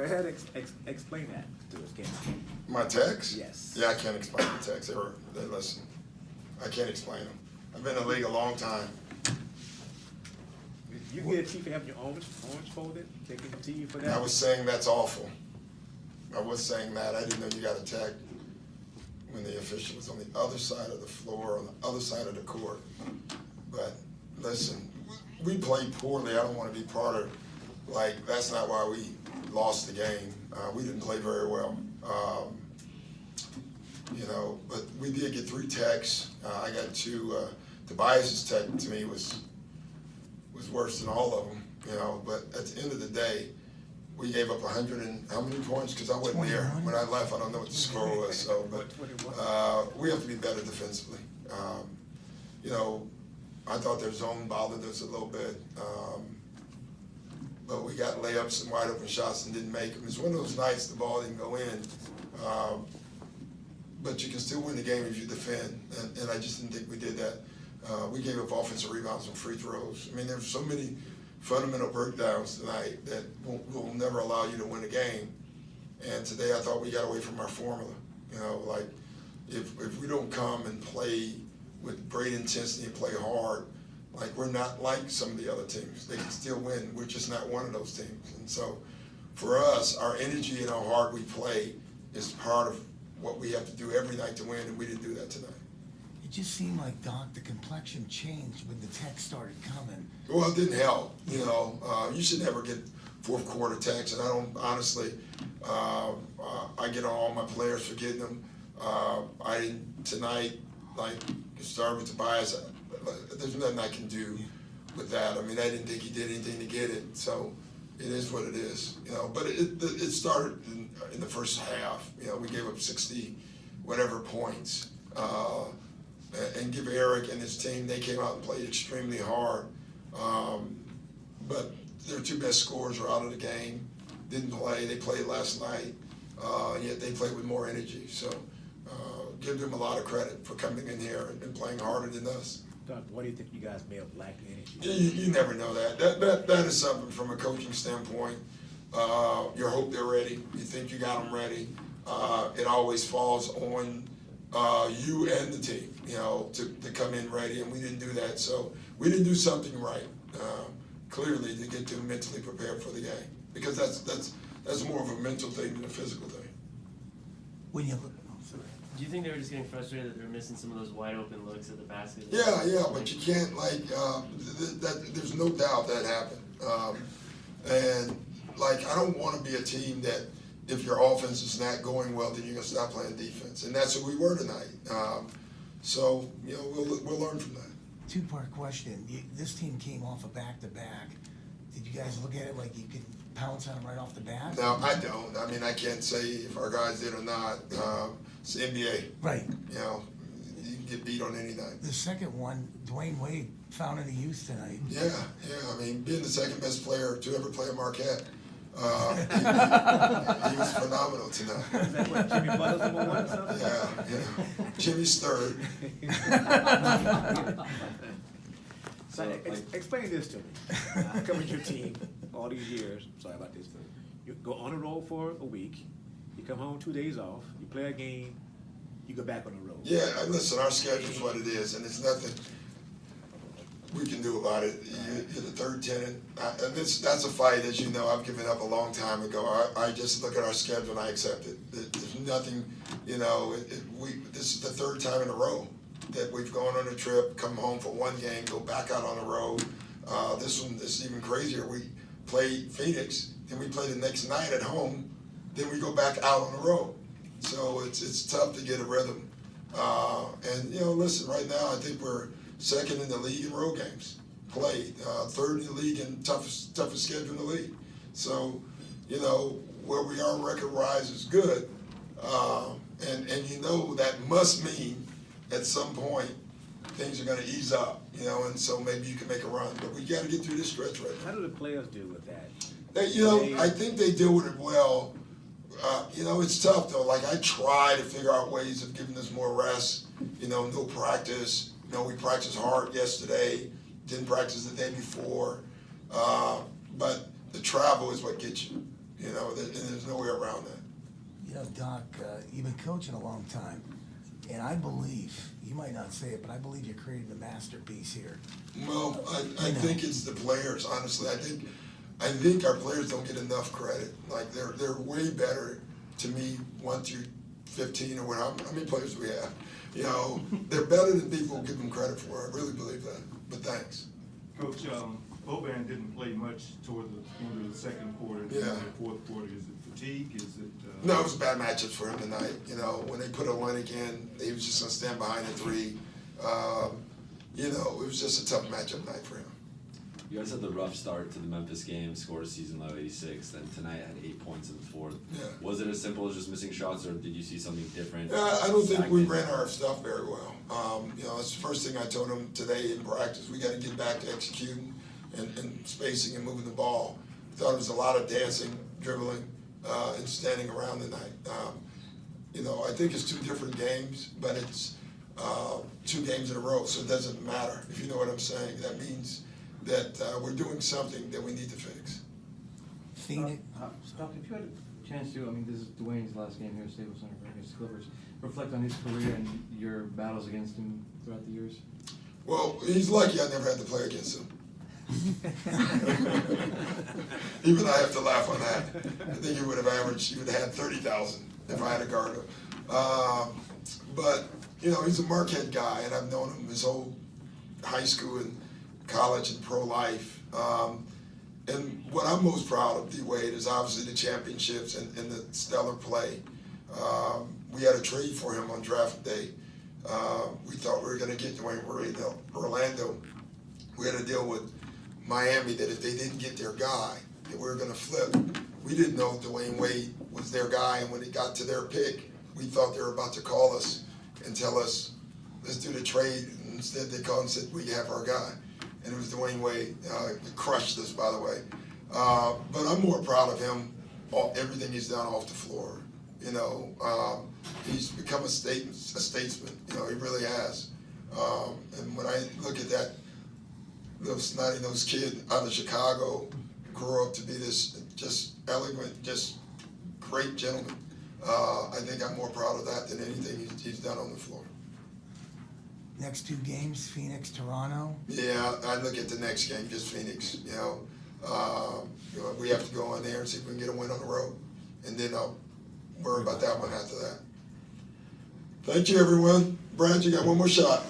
ahead and explain that to us, Ken. My text? Yes. Yeah, I can't explain the text. They listen. I can't explain them. I've been in the league a long time. You get a T for having your orange folded? They give it to you for that? I was saying that's awful. I was saying that. I didn't know you got attacked when the official was on the other side of the floor, on the other side of the court. But listen, we played poorly. I don't want to be part of, that's not why we lost the game. We didn't play very well. But we did get 3 techs. I got 2. Tobias's tech to me was worse than all of them, but at the end of the day, we gave up 100 and how many points? Because I wasn't there when I left. I don't know what the score was. So, but we have to be better defensively. I thought their zone bothered us a little bit, but we got layups and wide open shots and didn't make them. It's one of those nights the ball didn't go in, but you can still win the game if you defend, and I just didn't think we did that. We gave up offensive rebounds and free throws. I mean, there's so many fundamental breakdowns tonight that will never allow you to win a game. And today I thought we got away from our formula. If we don't come and play with great intensity and play hard, we're not like some of the other teams. They can still win. We're just not one of those teams. And so for us, our energy and how hard we play is part of what we have to do every night to win, and we didn't do that tonight. It just seemed like, Doc, the complexion changed when the text started coming. Well, it didn't help. You should never get fourth quarter texts, and I don't honestly. I get on all my players for getting them. Tonight, started with Tobias. There's nothing I can do with that. I mean, I didn't think he did anything to get it, so it is what it is. But it started in the first half. We gave up 60 whatever points. And give Eric and his team, they came out and played extremely hard. But their 2 best scorers are out of the game, didn't play. They played last night, yet they played with more energy. So give them a lot of credit for coming in here and playing harder than us. Doug, what do you think you guys may have lacked energy? You never know that. That is something from a coaching standpoint. You hope they're ready. You think you got them ready. It always falls on you and the team, to come in ready, and we didn't do that. So we didn't do something right, clearly, to get them mentally prepared for the game, because that's more of a mental thing than a physical thing. When you look, Do you think they were just getting frustrated that they were missing some of those wide open looks at the basket? Yeah, but you can't there's no doubt that happened, and I don't want to be a team that, if your offense is not going well, then you're going to stop playing defense. And that's what we were tonight. So, we'll learn from that. 2-part question. This team came off a back-to-back. Did you guys look at it like you could pounce on them right off the bat? No, I don't. I mean, I can't say if our guys did or not. It's the NBA. Right. You can get beat on any night. The second one, Dwayne Wade found in the youth tonight. Yeah. I mean, being the second best player to ever play at Marquette, he was phenomenal tonight. Is that what, Jimmy Butler's number 1 or something? Yeah. Jimmy's third. So, explain this to me. I covered your team all these years. Sorry about this. You go on the road for a week. You come home 2 days off. You play a game. You go back on the road. Yeah, listen, our schedule's what it is, and it's nothing we can do about it. You're the third tenant. That's a fight, as you know, I've given up a long time ago. I just look at our schedule and I accept it. There's nothing, this is the 3rd time in a row that we've gone on a trip, come home for 1 game, go back out on the road. This one is even crazier. We play Phoenix, then we play the next night at home, then we go back out on the road. So it's tough to get a rhythm. And listen, right now I think we're 2nd in the league in road games played, 3rd in the league in toughest schedule in the league. So, where we are record-wise is good, and that must mean at some point things are going to ease up, and so maybe you can make a run. But we got to get through this stretch right now. How do the players deal with that? I think they deal with it well. It's tough though. I try to figure out ways of giving us more rest. No practice. We practiced hard yesterday, didn't practice the day before, but the travel is what gets you. you know, and there's no way around that. You know, Doc, you've been coaching a long time, and I believe, you might not say it, but I believe you're creating the masterpiece here. Well, I think it's the players, honestly. I think our players don't get enough credit. Like, they're way better, to me, 1 through 15 or whatever. How many players do we have? You know, they're better than people give them credit for. I really believe that. But thanks. Coach, Boban didn't play much toward the end of the second quarter and Yeah. the fourth quarter. Is it fatigue? Is it? No, it was bad matchups for him tonight. You know, when they put Olynyk in, he was just gonna stand behind the three. You know, it was just a tough matchup night for him. You guys had the rough start to the Memphis game, scored a season low 86, then tonight had 8 points in the fourth. Yeah. Was it as simple as just missing shots, or did you see something different? I don't think we Stagnant? ran our stuff very well. You know, that's the first thing I told him today in practice. We gotta get back to executing and spacing and moving the ball. Thought it was a lot of dancing, dribbling, and standing around tonight. You know, I think it's 2 different games, but it's 2 games in a row, so it doesn't matter, if you know what I'm saying. That means that we're doing something that we need to fix. Phoenix, Doc, if you had a chance to, I mean, this is Dwayne's last game here at Staples Center against the Clippers, reflect on his career and your battles against him throughout the years. Well, he's lucky I never had to play against him. Even I have to laugh on that. I think he would have had 30,000 if I had to guard him. But, you know, he's a Marquette guy, and I've known him his whole high school and college and pro life. And what I'm most proud of, D-Wade, is obviously the championships and the stellar play. We had a trade for him on draft day. We thought we were going to get Dwayne Wade to Orlando. We had a deal with Miami that if they didn't get their guy, that we were going to flip. We didn't know Dwayne Wade was their guy, and when it got to their pick, we thought they were about to call us and tell us, let's do the trade. And instead, they called and said, we have our guy. And it was Dwayne Wade. He crushed us, by the way. But I'm more proud of him, everything he's done off the floor. You know, he's become a statesman. You know, he really has. And when I look at that, those snotty-nosed kid out of Chicago grew up to be this just eloquent, just great gentleman. I think I'm more proud of that than anything he's done on the floor. next 2 games, Phoenix, Toronto. Yeah, I look at the next game, just Phoenix. You know, we have to go in there and see if we can get a win on the road, and then I'll worry about that one after that. Thank you, everyone. Brad, you got one more shot.